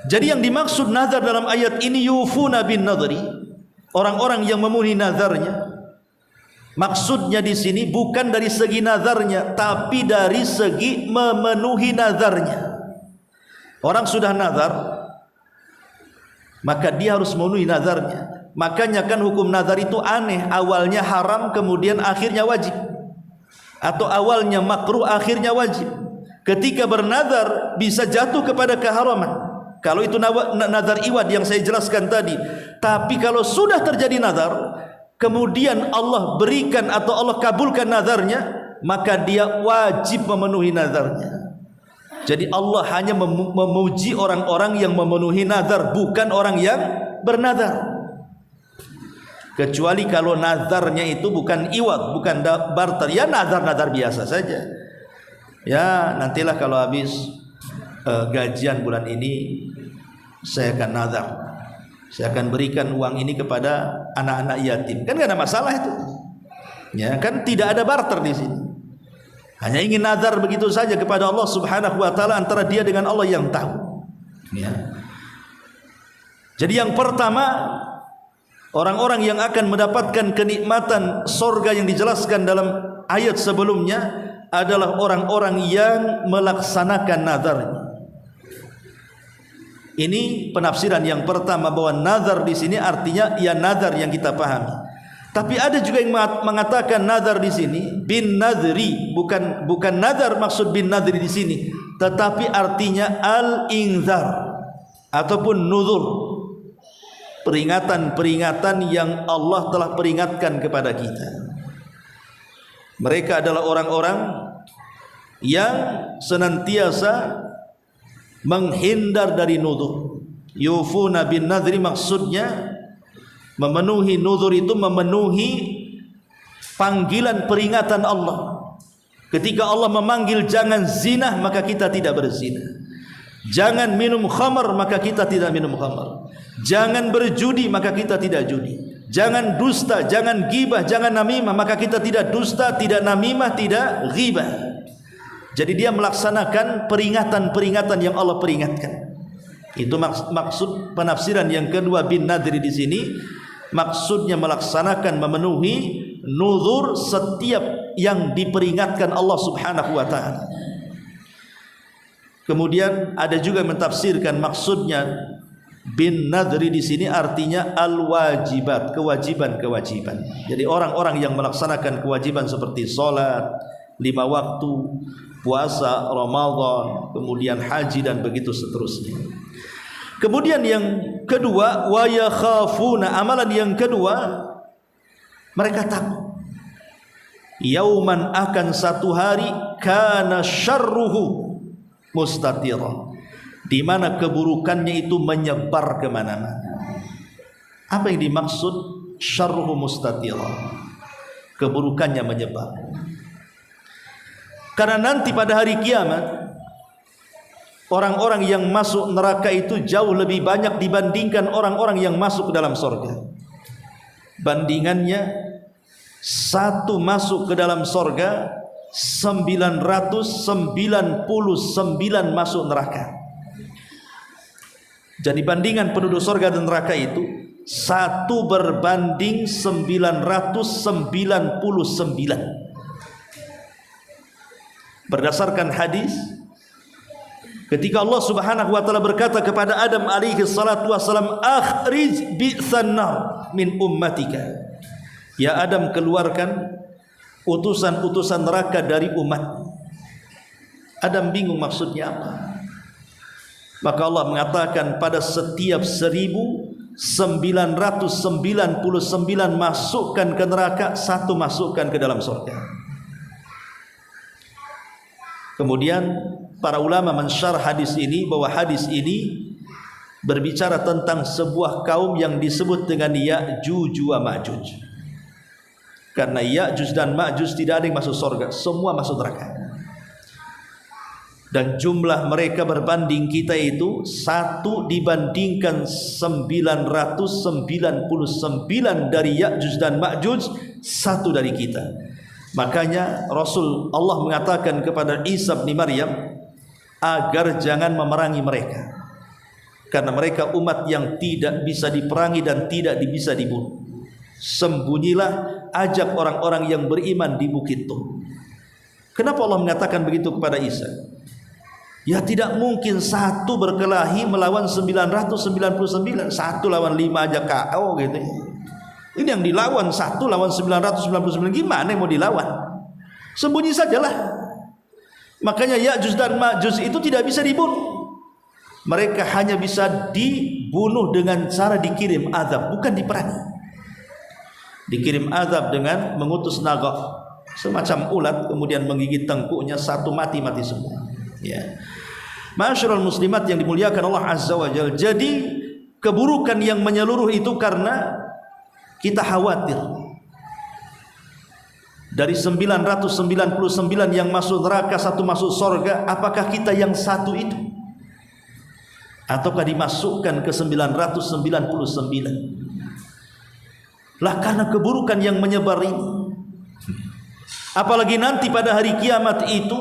Jadi yang dimaksud nazar dalam ayat ini yufuna bin nadri, orang-orang yang memenuhi nazarnya. Maksudnya di sini bukan dari segi nazarnya, tapi dari segi memenuhi nazarnya. Orang sudah nazar, maka dia harus memenuhi nazarnya. Makanya kan hukum nazar itu aneh, awalnya haram kemudian akhirnya wajib, atau awalnya makruh akhirnya wajib. Ketika bernazar bisa jatuh kepada keharaman kalau itu nazar iwad yang saya jelaskan tadi. Tapi kalau sudah terjadi nazar, kemudian Allah berikan atau Allah kabulkan nazarnya, maka dia wajib memenuhi nazarnya. Jadi Allah hanya memuji orang-orang yang memenuhi nazar, bukan orang yang bernazar. Kecuali kalau nazarnya itu bukan iwad, bukan barter, ya nazar-nazar biasa saja. Ya nantilah kalau habis gajian bulan ini saya akan nazar, saya akan berikan uang ini kepada anak-anak yatim. Kan gak ada masalah itu. Ya kan tidak ada barter di sini. Hanya ingin nazar begitu saja kepada Allah Subhanahu wa taala, antara dia dengan Allah yang tahu. Ya. Jadi yang pertama, orang-orang yang akan mendapatkan kenikmatan sorga yang dijelaskan dalam ayat sebelumnya adalah orang-orang yang melaksanakan nazarnya. Ini penafsiran yang pertama, bahwa nazar di sini artinya ya nazar yang kita pahami. Tapi ada juga yang mengatakan nazar di sini bin nadri, bukan nazar maksud bin nadri di sini, tetapi artinya al-inzar ataupun nuzur, peringatan-peringatan yang Allah telah peringatkan kepada kita. Mereka adalah orang-orang yang senantiasa menghindar dari nuzur. Yufuna bin nadri maksudnya memenuhi nuzur itu memenuhi panggilan peringatan Allah. Ketika Allah memanggil jangan zina, maka kita tidak berzina. Jangan minum khamar, maka kita tidak minum khamar. Jangan berjudi, maka kita tidak judi. Jangan dusta, jangan ghibah, jangan namimah, maka kita tidak dusta, tidak namimah, tidak ghibah. Jadi dia melaksanakan peringatan-peringatan yang Allah peringatkan. Itu maksud penafsiran yang kedua bin nadri di sini. Maksudnya melaksanakan, memenuhi nuzur setiap yang diperingatkan Allah Subhanahu wa taala. Kemudian ada juga mentafsirkan maksudnya bin nadri di sini artinya al-wajibat, kewajiban-kewajiban. Jadi orang-orang yang melaksanakan kewajiban seperti salat 5 waktu, puasa Ramadan, kemudian haji dan begitu seterusnya. Kemudian yang kedua, wa yakhafuna, amalan yang kedua, mereka takut. Yauman, akan satu hari, kana syarruhu mustatira, di mana keburukannya itu menyebar kemana-mana. Apa yang dimaksud syarruhu mustatira? Keburukannya menyebar. Karena nanti pada hari kiamat orang-orang yang masuk neraka itu jauh lebih banyak dibandingkan orang-orang yang masuk ke dalam surga. Bandingannya, satu masuk ke dalam surga, 999 masuk neraka. Jadi bandingan penduduk surga dan neraka itu satu berbanding 999. Berdasarkan hadis, ketika Allah Subhanahu wa taala berkata kepada Adam alaihi salatu wasalam, akhrij bi'san nar min ummatika, ya Adam, keluarkan utusan-utusan neraka dari umat. Adam bingung maksudnya apa. Maka Allah mengatakan, pada setiap 1999 masukkan ke neraka, satu masukkan ke dalam surga. Kemudian para ulama mensyarah hadis ini, bahwa hadis ini berbicara tentang sebuah kaum yang disebut dengan Ya'juj wa Ma'juj. Karena Ya'juj dan Ma'juj tidak ada yang masuk surga, semua masuk neraka. Dan jumlah mereka berbanding kita itu 1 dibandingkan 999 dari Ya'juj dan Ma'juj, 1 dari kita. Makanya Rasul Allah mengatakan kepada Isa bin Maryam agar jangan memerangi mereka, karena mereka umat yang tidak bisa diperangi dan tidak bisa dibunuh. Sembunyilah, ajak orang-orang yang beriman di bukit Tur. Kenapa Allah mengatakan begitu kepada Isa? Ya tidak mungkin satu berkelahi melawan 999, 1 lawan 5 aja KO gitu. Ini yang dilawan 1 lawan 999, gimana yang mau dilawan? Sembunyi sajalah. Makanya Ya'juj dan Ma'juj itu tidak bisa dibunuh. Mereka hanya bisa dibunuh dengan cara dikirim azab, bukan diperangi. Dikirim azab dengan mengutus naga, semacam ulat, kemudian menggigit tengkuknya, 1 mati semua. Ya. Ma'asyiral muslimat yang dimuliakan Allah Azza wa Jalla. Jadi keburukan yang menyeluruh itu karena kita khawatir. Dari 999 yang masuk neraka, satu masuk surga, apakah kita yang satu itu? Ataukah dimasukkan ke 999? Lah karena keburukan yang menyebar ini. Apalagi nanti pada hari kiamat itu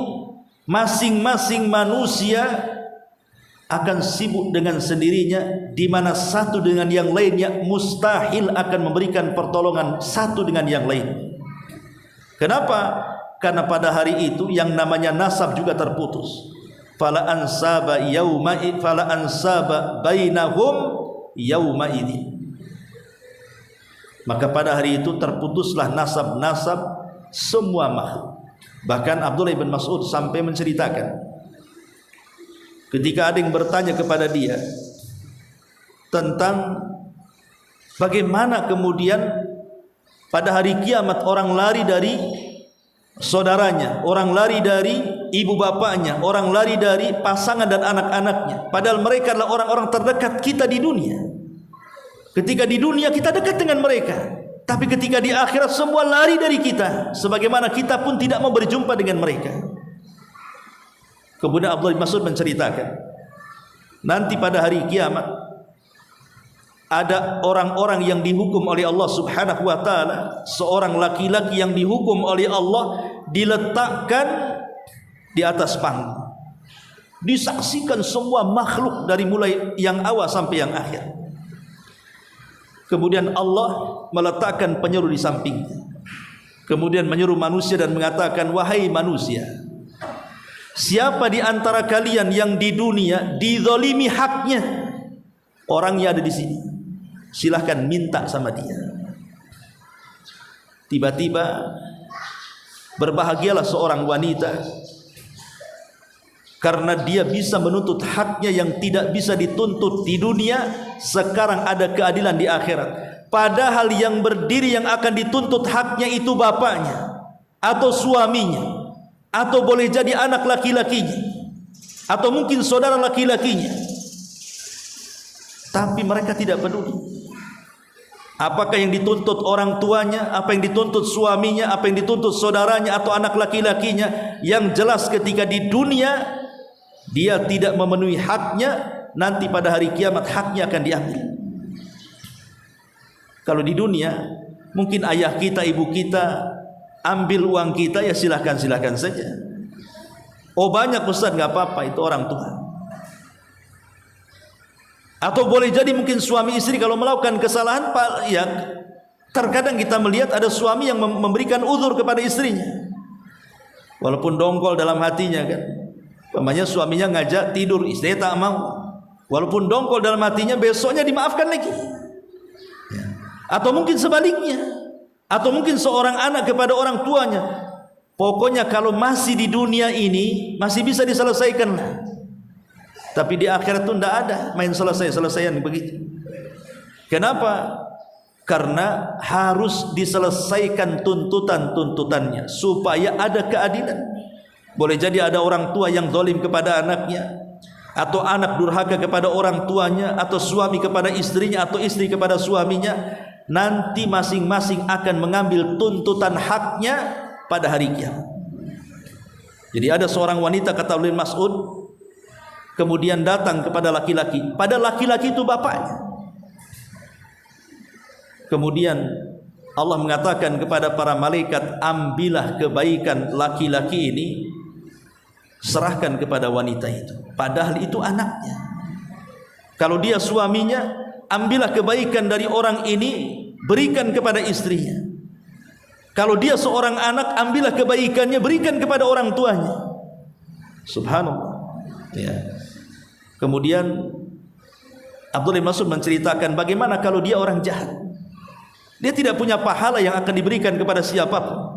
masing-masing manusia akan sibuk dengan sendirinya, di mana satu dengan yang lainnya mustahil akan memberikan pertolongan satu dengan yang lain. Kenapa? Karena pada hari itu yang namanya nasab juga terputus. Fala ansaba bainahum yauma idin. Maka pada hari itu terputuslah nasab-nasab semua makhluk. Bahkan Abdullah bin Mas'ud sampai menceritakan, ketika ada yang bertanya kepada dia tentang bagaimana kemudian pada hari kiamat orang lari dari saudaranya, orang lari dari ibu bapaknya, orang lari dari pasangan dan anak-anaknya, padahal mereka adalah orang-orang terdekat kita di dunia. Ketika di dunia kita dekat dengan mereka, tapi ketika di akhirat semua lari dari kita, sebagaimana kita pun tidak mau berjumpa dengan mereka. Kemudian Abdullah bin Mas'ud menceritakan, nanti pada hari kiamat ada orang-orang yang dihukum oleh Allah Subhanahu wa taala, seorang laki-laki yang dihukum oleh Allah diletakkan di atas panggung. Disaksikan semua makhluk dari mulai yang awal sampai yang akhir. Kemudian Allah meletakkan penyuruh di sampingnya. Kemudian menyuruh manusia dan mengatakan, wahai manusia, siapa di antara kalian yang di dunia dizalimi haknya? Orangnya ada di sini. Silahkan minta sama dia. Tiba-tiba berbahagialah seorang wanita karena dia bisa menuntut haknya yang tidak bisa dituntut di dunia. Sekarang ada keadilan di akhirat. Padahal yang berdiri yang akan dituntut haknya itu bapaknya atau suaminya, atau boleh jadi anak laki-lakinya, atau mungkin saudara laki-lakinya. Tapi mereka tidak peduli. Apakah yang dituntut orang tuanya, apa yang dituntut suaminya, apa yang dituntut saudaranya atau anak laki-lakinya. Yang jelas ketika di dunia dia tidak memenuhi haknya, nanti pada hari kiamat haknya akan diambil. Kalau di dunia mungkin ayah kita, ibu kita ambil uang kita, ya silahkan saja. Oh banyak Ustaz, nggak apa-apa, itu orang tua. Atau boleh jadi mungkin suami istri kalau melakukan kesalahan, ya terkadang kita melihat ada suami yang memberikan uzur kepada istrinya, walaupun dongkol dalam hatinya kan. Namanya suaminya ngajak tidur, istrinya tak mau, walaupun dongkol dalam hatinya, besoknya dimaafkan lagi. Ya. Atau mungkin sebaliknya, atau mungkin seorang anak kepada orang tuanya, pokoknya kalau masih di dunia ini masih bisa diselesaikan lah. Tapi di akhirat itu tidak ada main selesai-selesaian begitu. Kenapa? Karena harus diselesaikan tuntutan-tuntutannya supaya ada keadilan. Boleh jadi ada orang tua yang zalim kepada anaknya, atau anak durhaka kepada orang tuanya, atau suami kepada istrinya, atau istri kepada suaminya. Nanti masing-masing akan mengambil tuntutan haknya pada hari kiamat. Jadi ada seorang wanita, kata Ibnu Mas'ud, kemudian datang kepada laki-laki, pada laki-laki itu bapaknya. Kemudian Allah mengatakan kepada para malaikat, ambillah kebaikan laki-laki ini, serahkan kepada wanita itu, padahal itu anaknya. Kalau dia suaminya, ambillah kebaikan dari orang ini, berikan kepada istrinya. Kalau dia seorang anak, ambillah kebaikannya, berikan kepada orang tuanya. Subhanallah. Ya. Kemudian Abdullah bin Mas'ud menceritakan bagaimana kalau dia orang jahat. Dia tidak punya pahala yang akan diberikan kepada siapapun.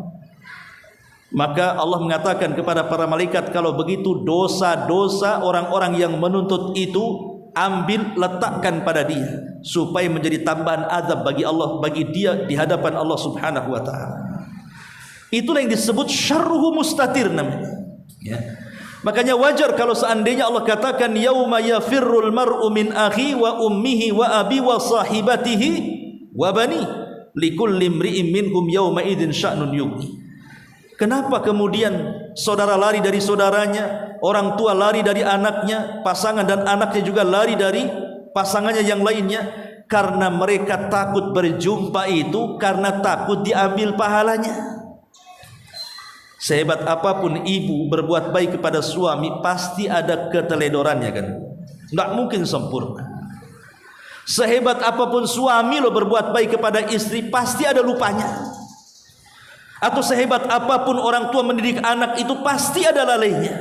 Maka Allah mengatakan kepada para malaikat, kalau begitu dosa-dosa orang-orang yang menuntut itu ambil, letakkan pada dia, supaya menjadi tambahan azab bagi Allah, bagi dia di hadapan Allah Subhanahu wa taala. Itulah yang disebut syarruhu mustatir namanya. Ya. Makanya wajar kalau seandainya Allah katakan yauma yafirrul mar'u min akhi wa ummihi wa abi wa sahibatihi wa bani likulli imri'in minhum yauma idzin sya'nun yughni. Kenapa kemudian saudara lari dari saudaranya, orang tua lari dari anaknya, pasangan dan anaknya juga lari dari pasangannya yang lainnya? Karena mereka takut berjumpa itu, karena takut diambil pahalanya. Sehebat apapun ibu berbuat baik kepada suami, pasti ada keteledorannya kan? Tidak mungkin sempurna. Sehebat apapun suami lo berbuat baik kepada istri, pasti ada lupanya. Atau sehebat apapun orang tua mendidik anak, itu pasti ada lalainya.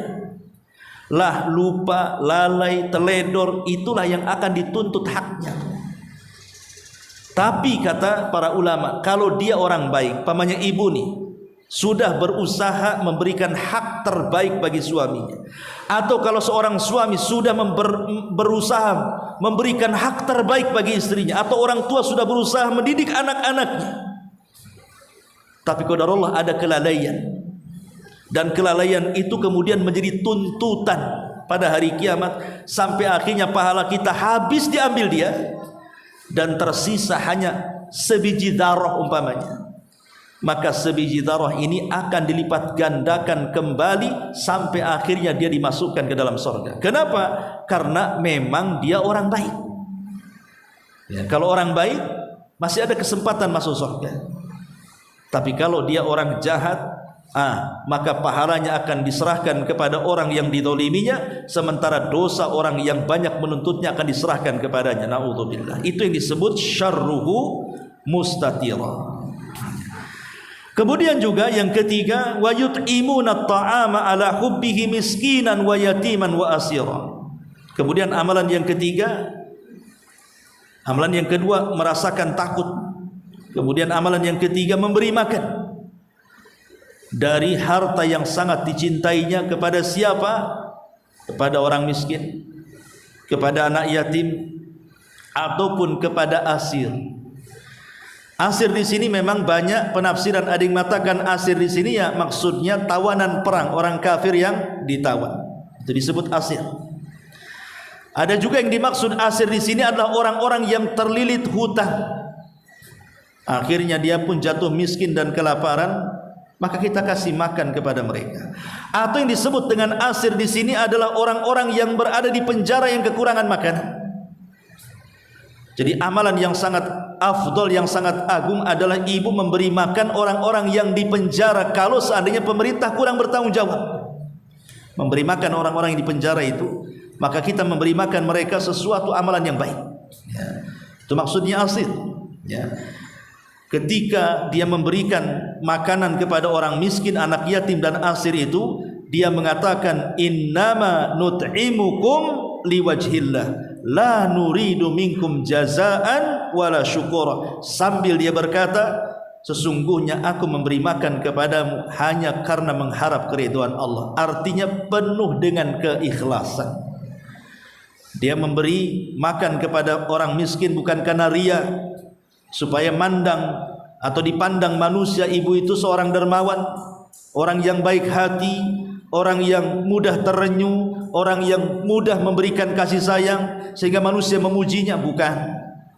Lah lupa, lalai, teledor, itulah yang akan dituntut haknya. Tapi kata para ulama, kalau dia orang baik, pamannya ibu nih, sudah berusaha memberikan hak terbaik bagi suaminya, atau kalau seorang suami sudah berusaha memberikan hak terbaik bagi istrinya, atau orang tua sudah berusaha mendidik anak-anaknya, tapi qadarullah ada kelalaian, dan kelalaian itu kemudian menjadi tuntutan pada hari kiamat, sampai akhirnya pahala kita habis diambil dia, dan tersisa hanya sebiji darah umpamanya. Maka sebiji darah ini akan dilipat gandakan kembali sampai akhirnya dia dimasukkan ke dalam surga. Kenapa? Karena memang dia orang baik. Ya, kalau orang baik masih ada kesempatan masuk surga. Tapi kalau dia orang jahat, maka pahalanya akan diserahkan kepada orang yang didoliminya, sementara dosa orang yang banyak menuntutnya akan diserahkan kepadanya. Na'udzubillah. Itu yang disebut syarruhu mustatira. Kemudian juga yang ketiga, wa yut'imuna at-ta'ama ala hubbihi miskinan wa yatiman wa asira. Kemudian amalan yang ketiga, amalan yang kedua merasakan takut. Kemudian amalan yang ketiga memberi makan dari harta yang sangat dicintainya kepada siapa? Kepada orang miskin, kepada anak yatim, ataupun kepada asir. Asir di sini memang banyak penafsiran. Ada yang mengatakan asir di sini ya maksudnya tawanan perang, orang kafir yang ditawan. Itu disebut asir. Ada juga yang dimaksud asir di sini adalah orang-orang yang terlilit hutang. Akhirnya dia pun jatuh miskin dan kelaparan, maka kita kasih makan kepada mereka. Atau yang disebut dengan asir di sini adalah orang-orang yang berada di penjara yang kekurangan makanan. Jadi amalan yang sangat afdol, yang sangat agung adalah ibu memberi makan orang-orang yang di penjara kalau seandainya pemerintah kurang bertanggung jawab. Memberi makan orang-orang yang di penjara itu, maka kita memberi makan mereka sesuatu amalan yang baik. Ya. Itu maksudnya asir. Ya. Ketika dia memberikan makanan kepada orang miskin, anak yatim dan asir itu, dia mengatakan innama nut'imukum liwajhillah la nuridu minkum jazaan wala syukura. Sambil dia berkata, sesungguhnya aku memberi makan kepadamu hanya karena mengharap keridhaan Allah. Artinya penuh dengan keikhlasan. Dia memberi makan kepada orang miskin bukan karena riya, supaya mandang atau dipandang manusia ibu itu seorang dermawan, orang yang baik hati, orang yang mudah terenyuh, orang yang mudah memberikan kasih sayang sehingga manusia memujinya. Bukan,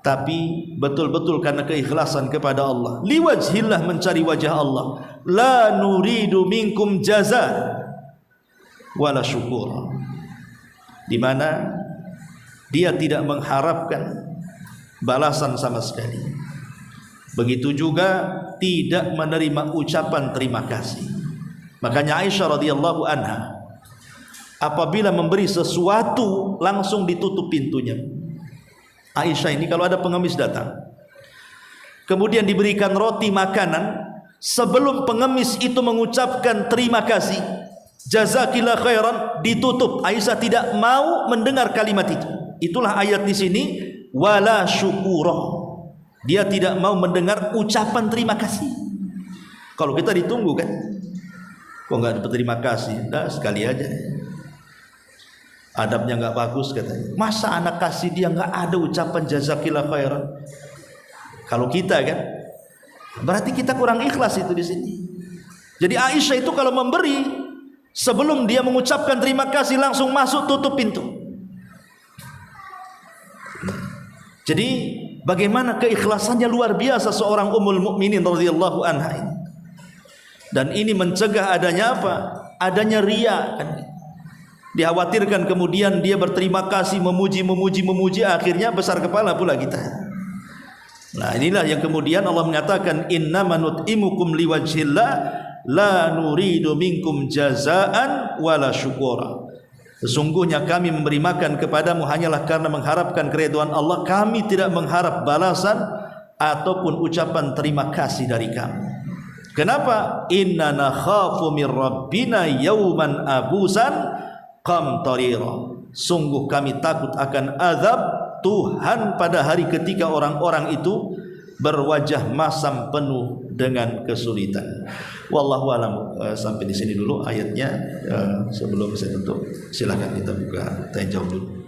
tapi betul-betul karena keikhlasan kepada Allah. Liwajhillah, mencari wajah Allah. La nuridu minkum jaza wala syukur. Di mana dia tidak mengharapkan balasan sama sekali. Begitu juga tidak menerima ucapan terima kasih. Makanya Aisyah radhiyallahu anha apabila memberi sesuatu langsung ditutup pintunya. Aisyah ini kalau ada pengemis datang, kemudian diberikan roti makanan, sebelum pengemis itu mengucapkan terima kasih, jazakillah khairan, ditutup. Aisyah tidak mau mendengar kalimat itu. Itulah ayat di sini, wala syukurah. Dia tidak mau mendengar ucapan terima kasih. Kalau kita ditunggu kan, kok nggak dapat terima kasih? Nah, sekali aja. Adabnya nggak bagus katanya. Masa anak kasih dia nggak ada ucapan jazakillah khairan? Kalau kita kan, berarti kita kurang ikhlas itu di sini. Jadi Aisyah itu kalau memberi, Sebelum dia mengucapkan terima kasih langsung masuk tutup pintu. Jadi bagaimana keikhlasannya luar biasa seorang Ummul Mukminin radhiyallahu anha ini. Dan ini mencegah adanya apa? Adanya riya kan. Dikhawatirkan kemudian dia berterima kasih, memuji, akhirnya besar kepala pula kita. Nah, inilah yang kemudian Allah mengatakan innama nut'imukum liwajhillah la nuridu minkum jazaan wala syukura. Sesungguhnya kami memberi makan kepadamu hanyalah karena mengharapkan keridhaan Allah, kami tidak mengharap balasan ataupun ucapan terima kasih dari kamu. Kenapa? Inna nakhafu min rabbina yawman abusan qamtarira. Sungguh kami takut akan azab Tuhan pada hari ketika orang-orang itu berwajah masam penuh dengan kesulitan. Wallahu a'lam. Sampai di sini dulu ayatnya. Sebelum saya tutup, silakan kita buka tanya jawab dulu.